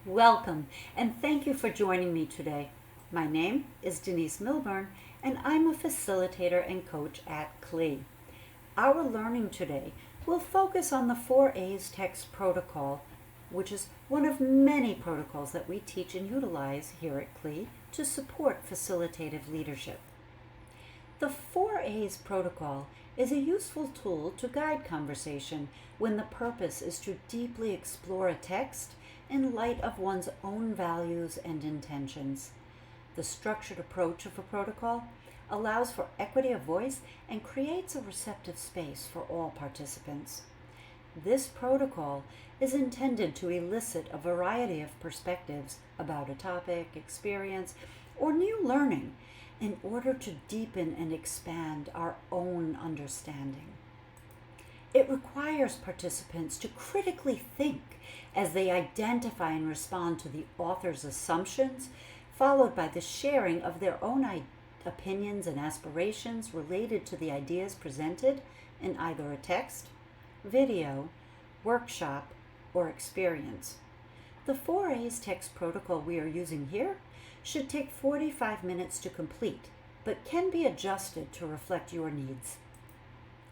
Welcome, and thank you for joining me today. My name is Denise Milburn, and I'm a facilitator and coach at CLE. Our learning today will focus on the 4A's text protocol, which is one of many protocols that we teach and utilize here at CLE to support facilitative leadership. The 4A's protocol is a useful tool to guide conversation when the purpose is to deeply explore a text in light of one's own values and intentions. The structured approach of a protocol allows for equity of voice and creates a receptive space for all participants. This protocol is intended to elicit a variety of perspectives about a topic, experience, or new learning in order to deepen and expand our own understanding. It requires participants to critically think as they identify and respond to the author's assumptions, followed by the sharing of their own opinions and aspirations related to the ideas presented in either a text, video, workshop, or experience. The 4A's text protocol we are using here should take 45 minutes to complete, but can be adjusted to reflect your needs.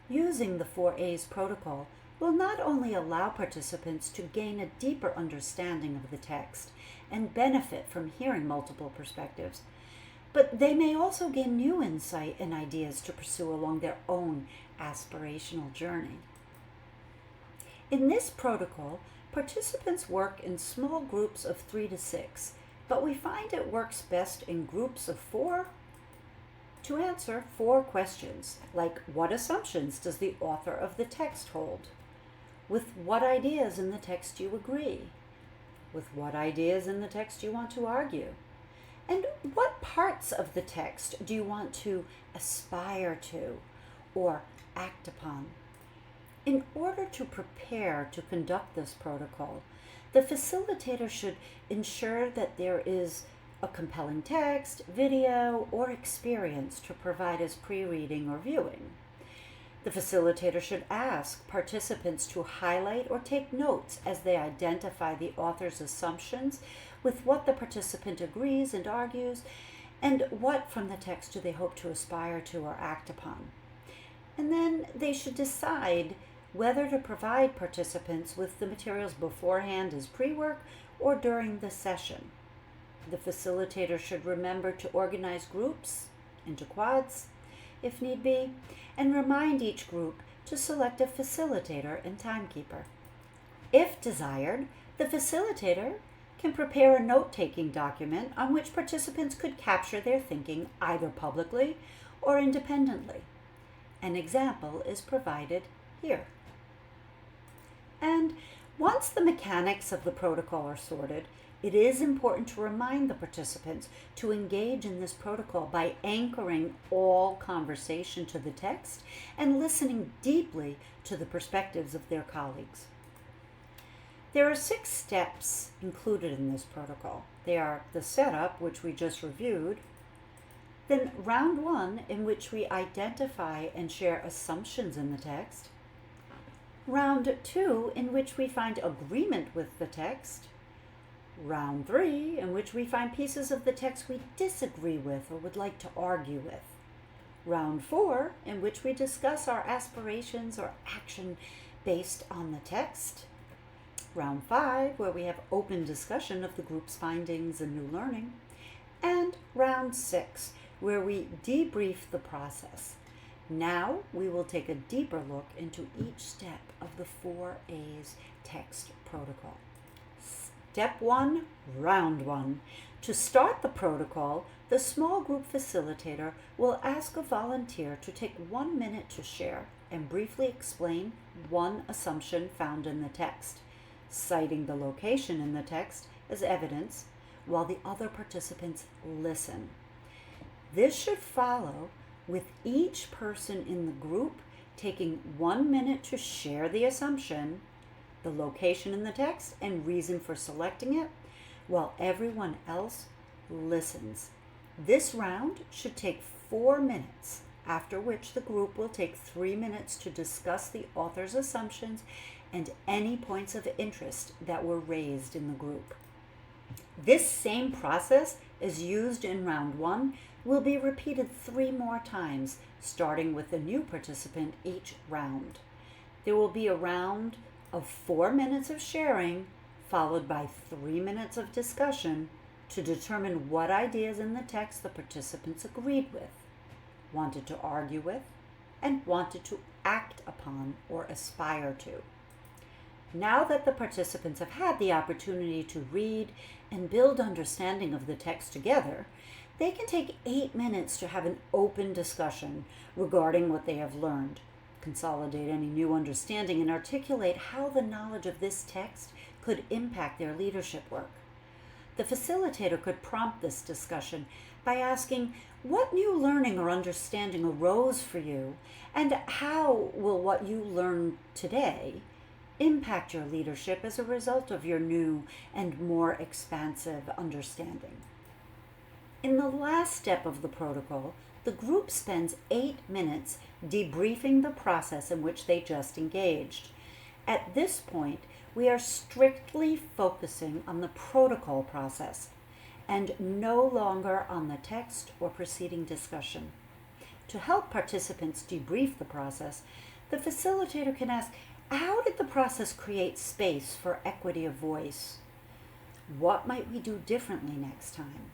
Using the 4A's protocol will not only allow participants to gain a deeper understanding of the text and benefit from hearing multiple perspectives, but they may also gain new insight and ideas to pursue along their own aspirational journey. In this protocol, participants work in small groups of 3 to 6, but we find it works best in groups of 4 to answer 4 questions, like what assumptions does the author of the text hold? With what ideas in the text you agree? With what ideas in the text you want to argue? And what parts of the text do you want to aspire to or act upon? In order to prepare to conduct this protocol, the facilitator should ensure that there is a compelling text, video, or experience to provide as pre-reading or viewing. The facilitator should ask participants to highlight or take notes as they identify the author's assumptions with what the participant agrees and argues, and what from the text do they hope to aspire to or act upon. And then they should decide whether to provide participants with the materials beforehand as pre-work or during the session. The facilitator should remember to organize groups into quads, if need be, and remind each group to select a facilitator and timekeeper. If desired, the facilitator can prepare a note-taking document on which participants could capture their thinking either publicly or independently. An example is provided here. And once the mechanics of the protocol are sorted, it is important to remind the participants to engage in this protocol by anchoring all conversation to the text and listening deeply to the perspectives of their colleagues. There are 6 steps included in this protocol. They are the setup, which we just reviewed, then round 1, in which we identify and share assumptions in the text, round 2, in which we find agreement with the text, round 3, in which we find pieces of the text we disagree with or would like to argue with, round 4, in which we discuss our aspirations or action based on the text, round 5, where we have open discussion of the group's findings and new learning, and round 6, where we debrief the process. Now we will take a deeper look into each step of the 4A's text protocol. Step 1, round 1. To start the protocol, the small group facilitator will ask a volunteer to take 1 minute to share and briefly explain one assumption found in the text, citing the location in the text as evidence while the other participants listen. This should follow with each person in the group taking 1 minute to share the assumption, the location in the text, and reason for selecting it, while everyone else listens. This round should take 4 minutes, after which the group will take 3 minutes to discuss the author's assumptions and any points of interest that were raised in the group. This same process as used in round 1 will be repeated 3 more times, starting with a new participant each round. There will be a round of 4 minutes of sharing, followed by 3 minutes of discussion to determine what ideas in the text the participants agreed with, wanted to argue with, and wanted to act upon or aspire to. Now that the participants have had the opportunity to read and build understanding of the text together, they can take 8 minutes to have an open discussion regarding what they have learned, consolidate any new understanding, and articulate how the knowledge of this text could impact their leadership work. The facilitator could prompt this discussion by asking, what new learning or understanding arose for you, and how will what you learned today impact your leadership as a result of your new and more expansive understanding? In the last step of the protocol, the group spends 8 minutes debriefing the process in which they just engaged. At this point, we are strictly focusing on the protocol process and no longer on the text or preceding discussion. To help participants debrief the process, the facilitator can ask, how did the process create space for equity of voice? What might we do differently next time?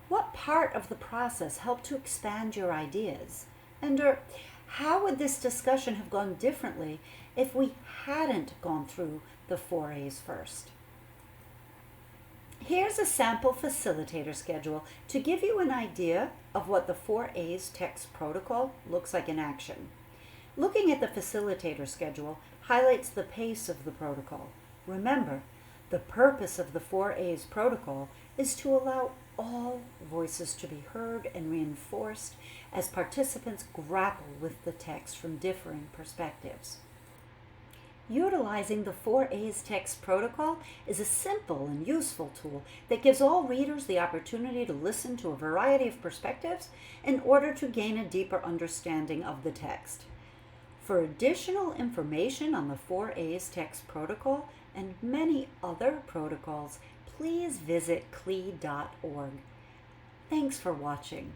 What part of the process helped to expand your ideas? And how would this discussion have gone differently if we hadn't gone through the 4 A's first? Here's a sample facilitator schedule to give you an idea of what the 4 A's text protocol looks like in action. Looking at the facilitator schedule highlights the pace of the protocol. Remember, the purpose of the 4 A's protocol is to allow all voices to be heard and reinforced as participants grapple with the text from differing perspectives. Utilizing the 4 A's text protocol is a simple and useful tool that gives all readers the opportunity to listen to a variety of perspectives in order to gain a deeper understanding of the text. For additional information on the 4 A's text protocol and many other protocols, please visit CLE.org. Thanks for watching.